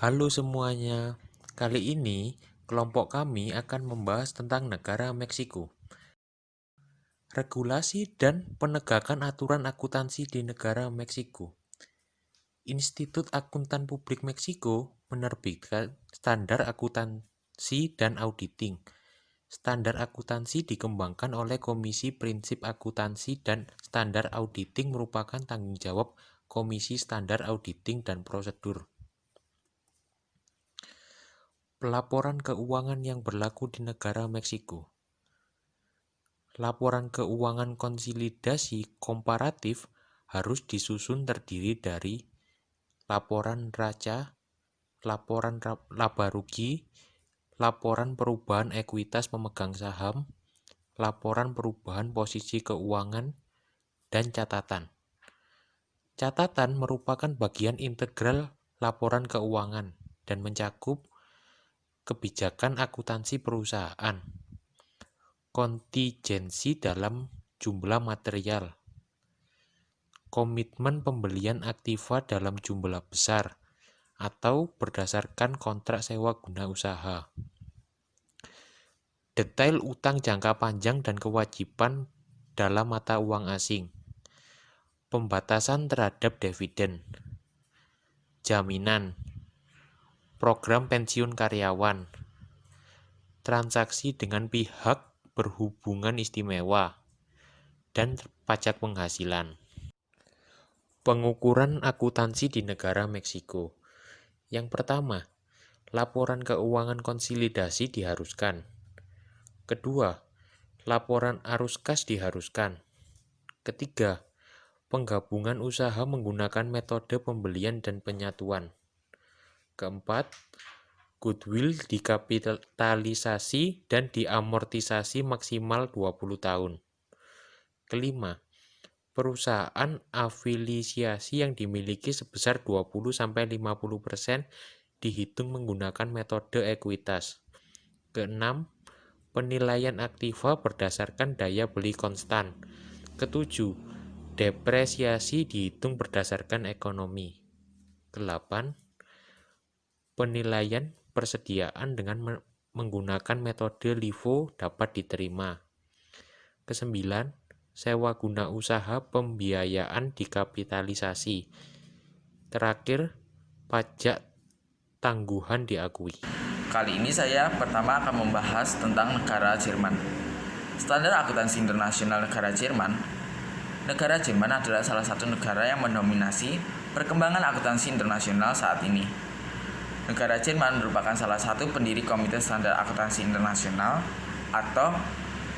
Halo semuanya, kali ini kelompok kami akan membahas tentang negara Meksiko. Regulasi dan penegakan aturan akuntansi di negara Meksiko. Institut Akuntan Publik Meksiko menerbitkan standar akuntansi dan auditing. Standar akuntansi dikembangkan oleh Komisi Prinsip Akuntansi dan Standar Auditing merupakan tanggung jawab Komisi Standar Auditing dan Prosedur. Pelaporan keuangan yang berlaku di negara Meksiko. Laporan keuangan konsolidasi komparatif harus disusun terdiri dari laporan neraca, laporan laba rugi, laporan perubahan ekuitas pemegang saham, laporan perubahan posisi keuangan, dan catatan. Catatan merupakan bagian integral laporan keuangan dan mencakup kebijakan akuntansi perusahaan, kontingensi dalam jumlah material, komitmen pembelian aktiva dalam jumlah besar, atau berdasarkan kontrak sewa guna usaha. Detail utang jangka panjang dan kewajiban dalam mata uang asing. Pembatasan terhadap dividen. Jaminan. Program pensiun karyawan. Transaksi dengan pihak berhubungan istimewa. Dan pajak penghasilan. Pengukuran akuntansi di negara Meksiko. Yang pertama, laporan keuangan konsolidasi diharuskan. Kedua, laporan arus kas diharuskan. Ketiga, penggabungan usaha menggunakan metode pembelian dan penyatuan. Keempat, goodwill dikapitalisasi dan diamortisasi maksimal 20 tahun. Kelima, perusahaan afiliasi yang dimiliki sebesar 20-50% dihitung menggunakan metode ekuitas. Keenam, penilaian aktiva berdasarkan daya beli konstan. Ketujuh, depresiasi dihitung berdasarkan ekonomi. Kedelapan, penilaian persediaan dengan menggunakan metode LIFO dapat diterima. Kesembilan, sewa guna usaha pembiayaan dikapitalisasi. Terakhir, pajak tangguhan diakui. Kali ini saya pertama akan membahas tentang negara Jerman. Standar akuntansi internasional negara Jerman. Negara Jerman adalah salah satu negara yang mendominasi perkembangan akuntansi internasional saat ini. Negara Jerman merupakan salah satu pendiri Komite Standar Akuntansi Internasional atau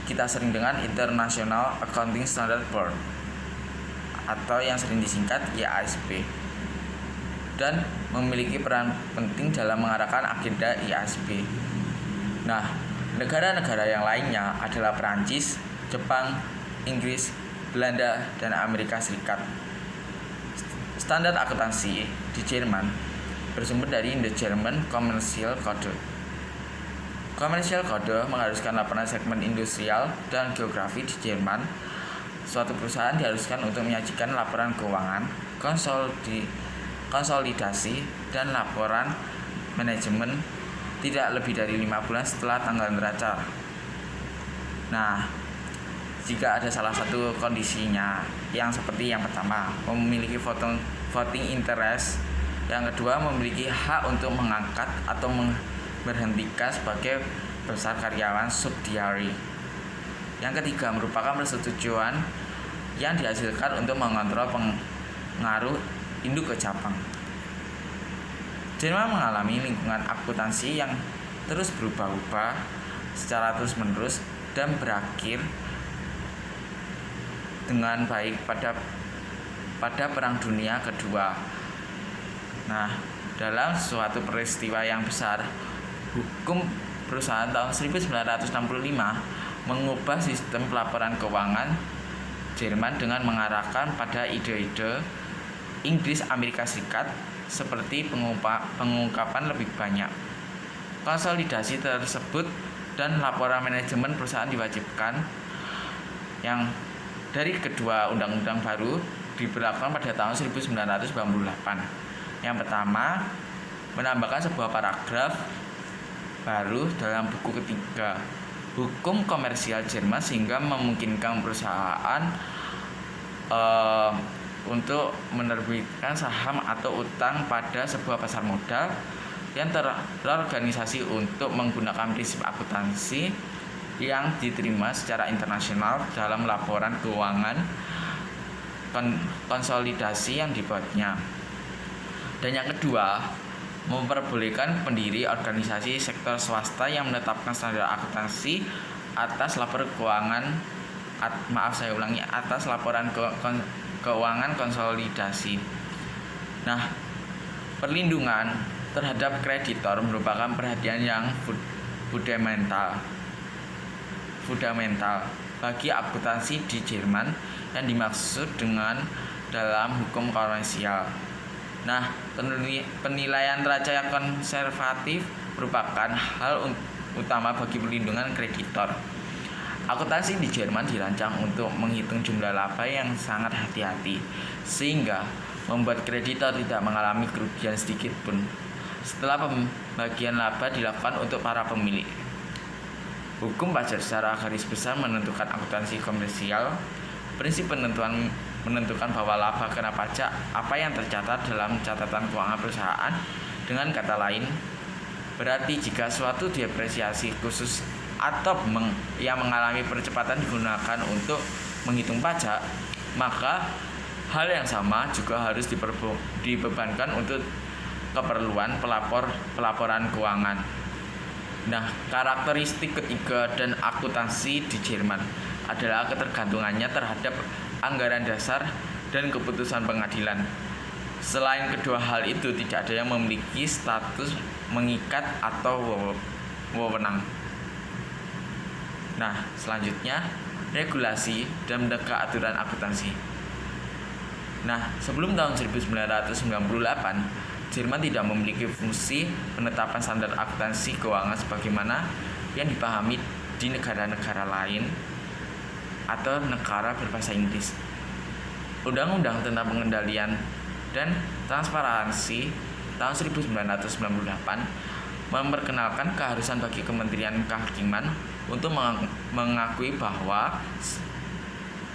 kita sering dengan International Accounting Standard Board atau yang sering disingkat IASB, dan memiliki peran penting dalam mengarahkan agenda IASB. Nah, negara-negara yang lainnya adalah Perancis, Jepang, Inggris, Belanda, dan Amerika Serikat. Standar akuntansi di Jerman bersumber dari The German Commercial Code. Commercial Code mengharuskan laporan segmen industrial dan geografi di Jerman. Suatu perusahaan diharuskan untuk menyajikan laporan keuangan, konsolidasi, dan laporan manajemen tidak lebih dari 5 bulan setelah tanggal neraca. Nah, jika ada salah satu kondisinya yang seperti yang pertama, memiliki voting interest, yang kedua memiliki hak untuk mengangkat atau memberhentikan sebagai besar karyawan subsidiary, yang ketiga merupakan persetujuan yang dihasilkan untuk mengontrol pengaruh induk ke Jepang. Jerman mengalami lingkungan akuntansi yang terus berubah-ubah secara terus-menerus dan berakhir dengan baik pada Perang Dunia Kedua. Nah, dalam suatu peristiwa yang besar, hukum perusahaan tahun 1965 mengubah sistem pelaporan keuangan Jerman dengan mengarahkan pada ide-ide Inggris Amerika Serikat seperti pengungkapan lebih banyak. Konsolidasi tersebut dan laporan manajemen perusahaan diwajibkan, yang dari kedua undang-undang baru diberlakukan pada tahun 1998. Yang pertama, menambahkan sebuah paragraf baru dalam buku ketiga Hukum Komersial Jerman sehingga memungkinkan perusahaan untuk menerbitkan saham atau utang pada sebuah pasar modal yang terorganisasi untuk menggunakan prinsip akuntansi yang diterima secara internasional dalam laporan keuangan konsolidasi yang dibuatnya. Dan yang kedua, memperbolehkan pendiri organisasi sektor swasta yang menetapkan standar akuntansi atas laporan keuangan atas laporan keuangan konsolidasi. Nah, perlindungan terhadap kreditor merupakan perhatian yang fundamental bagi akuntansi di Jerman yang dimaksud dengan dalam hukum komersial. Nah, penilaian neraca konservatif merupakan hal utama bagi perlindungan kreditor. Akuntansi di Jerman dirancang untuk menghitung jumlah laba yang sangat hati-hati, sehingga membuat kreditor tidak mengalami kerugian sedikit pun setelah pembagian laba dilakukan untuk para pemilik. Hukum pajak secara garis besar menentukan akuntansi komersial. Prinsip menentukan bahwa laba kena pajak apa yang tercatat dalam catatan keuangan perusahaan. Dengan kata lain, berarti jika suatu depresiasi khusus atau yang mengalami percepatan digunakan untuk menghitung pajak, maka hal yang sama juga harus dibebankan untuk keperluan pelaporan keuangan. Nah, karakteristik ketiga dan akuntansi di Jerman adalah ketergantungannya terhadap anggaran dasar dan keputusan pengadilan. Selain kedua hal itu, tidak ada yang memiliki status mengikat atau wewenang. Nah, selanjutnya regulasi dan menegak aturan akuntansi. Nah, sebelum tahun 1998, Jerman tidak memiliki fungsi penetapan standar akuntansi keuangan sebagaimana yang dipahami di negara-negara lain atau negara berbahasa Inggris. Undang-Undang tentang Pengendalian dan Transparansi tahun 1998 memperkenalkan keharusan bagi Kementerian Kehakiman untuk mengakui bahwa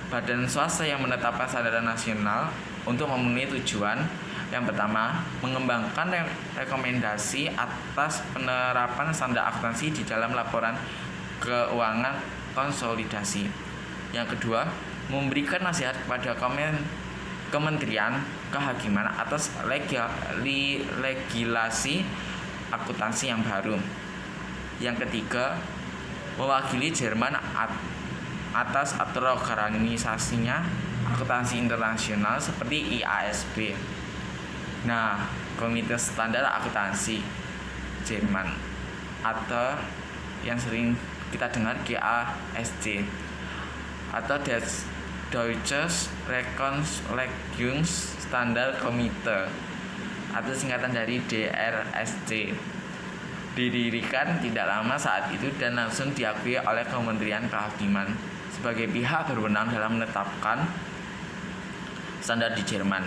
badan swasta yang menetapkan standar nasional untuk memenuhi tujuan yang pertama, mengembangkan rekomendasi atas penerapan standar akuntansi di dalam laporan keuangan konsolidasi. Yang kedua, memberikan nasihat kepada Kementerian Kehakiman atas legislasi akuntansi yang baru. Yang ketiga, mewakili Jerman atas organisasinya akuntansi internasional seperti IASB. Nah, Komite Standar Akuntansi Jerman atau yang sering kita dengar GASC atau Deutsches Rechnungslegungsstandard-Komitee atau singkatan dari DRSC. Didirikan tidak lama saat itu dan langsung diakui oleh Kementerian Kehakiman sebagai pihak berwenang dalam menetapkan standar di Jerman.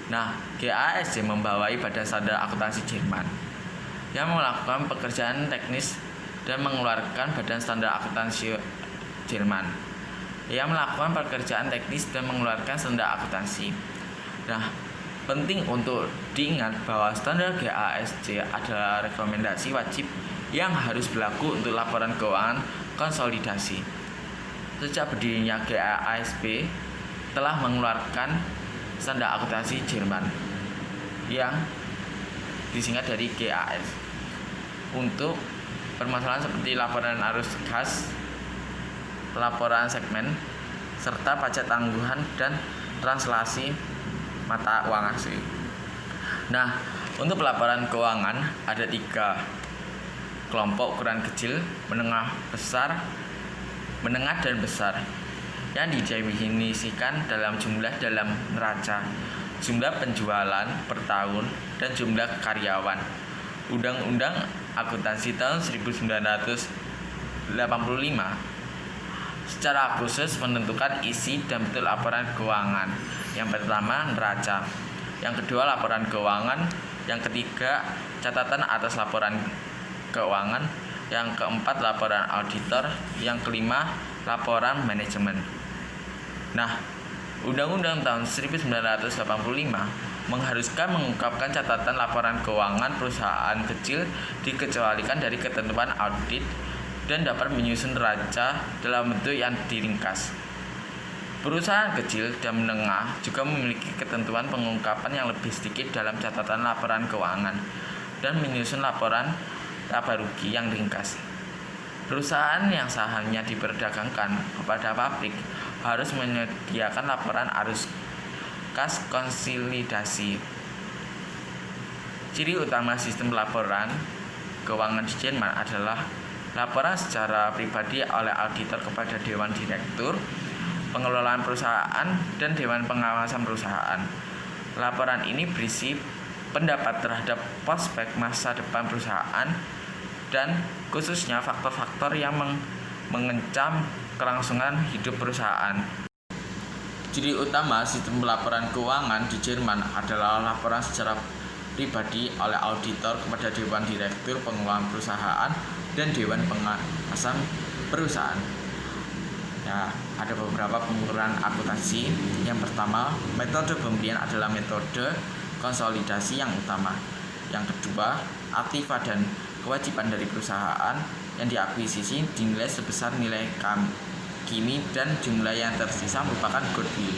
Nah, GASC membawai Badan Standar Akuntansi Jerman yang melakukan pekerjaan teknis dan mengeluarkan Badan Standar Akuntansi Jerman yang melakukan pekerjaan teknis dan mengeluarkan standar akuntansi. Nah, penting untuk diingat bahwa standar GASC adalah rekomendasi wajib yang harus berlaku untuk laporan keuangan konsolidasi. Sejak berdirinya GASB telah mengeluarkan standar akuntansi Jerman yang disingkat dari GAS untuk permasalahan seperti laporan arus kas, laporan segmen, serta pajak tangguhan dan translasi mata uang asli. Nah, untuk pelaporan keuangan ada 3 kelompok: ukuran kecil, menengah dan besar, yang didefinisikan dalam jumlah dalam neraca, jumlah penjualan per tahun, dan jumlah karyawan. Undang-Undang Akuntansi tahun 1985 secara khusus menentukan isi dan bentuk laporan keuangan. Yang pertama, neraca. Yang kedua, laporan keuangan. Yang ketiga, catatan atas laporan keuangan. Yang keempat, laporan auditor. Yang kelima, laporan manajemen. Nah, Undang-Undang tahun 1985 mengharuskan mengungkapkan catatan laporan keuangan perusahaan kecil dikecualikan dari ketentuan audit dan dapat menyusun neraca dalam bentuk yang diringkas. Perusahaan kecil dan menengah juga memiliki ketentuan pengungkapan yang lebih sedikit dalam catatan laporan keuangan dan menyusun laporan laba rugi yang ringkas. Perusahaan yang sahamnya diperdagangkan kepada publik harus menyediakan laporan arus kas konsolidasi. Ciri utama sistem laporan keuangan di Jerman adalah laporan secara pribadi oleh auditor kepada Dewan Direktur Pengelolaan Perusahaan dan Dewan Pengawasan Perusahaan. Laporan ini berisi pendapat terhadap prospek masa depan perusahaan dan khususnya faktor-faktor yang mengancam kelangsungan hidup perusahaan. Ciri utama sistem laporan keuangan di Jerman adalah laporan secara pribadi oleh auditor kepada Dewan Direktur Pengelolaan Perusahaan dan Dewan Pengawasan Perusahaan. Ya, ada beberapa pengukuran akuntansi. Yang pertama, metode pembelian adalah metode konsolidasi yang utama. Yang kedua, aktiva dan kewajiban dari perusahaan yang diakuisisi dinilai sebesar nilai kini dan jumlah yang tersisa merupakan goodwill.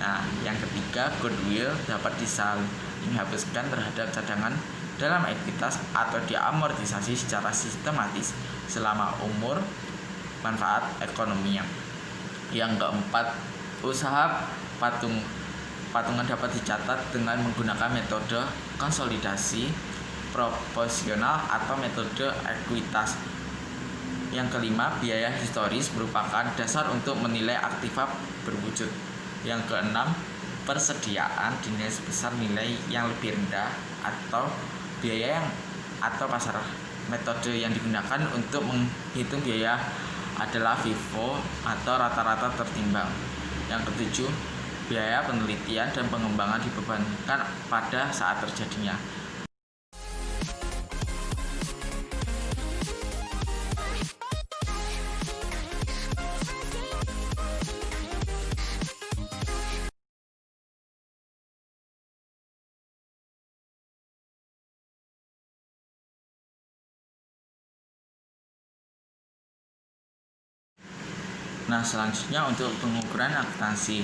Nah, yang ketiga, goodwill dapat dihapuskan terhadap cadangan dalam ekuitas atau diamortisasi secara sistematis selama umur manfaat ekonominya. Yang keempat, usaha patungan dapat dicatat dengan menggunakan metode konsolidasi proporsional atau metode ekuitas. Yang kelima, biaya historis merupakan dasar untuk menilai aktiva berwujud. Yang keenam, persediaan dinilai sebesar nilai yang lebih rendah atau biaya atau pasar. Metode yang digunakan untuk menghitung biaya adalah FIFO atau rata-rata tertimbang. Yang ketujuh, biaya penelitian dan pengembangan dibebankan pada saat terjadinya. Nah, selanjutnya untuk pengukuran akuntansi.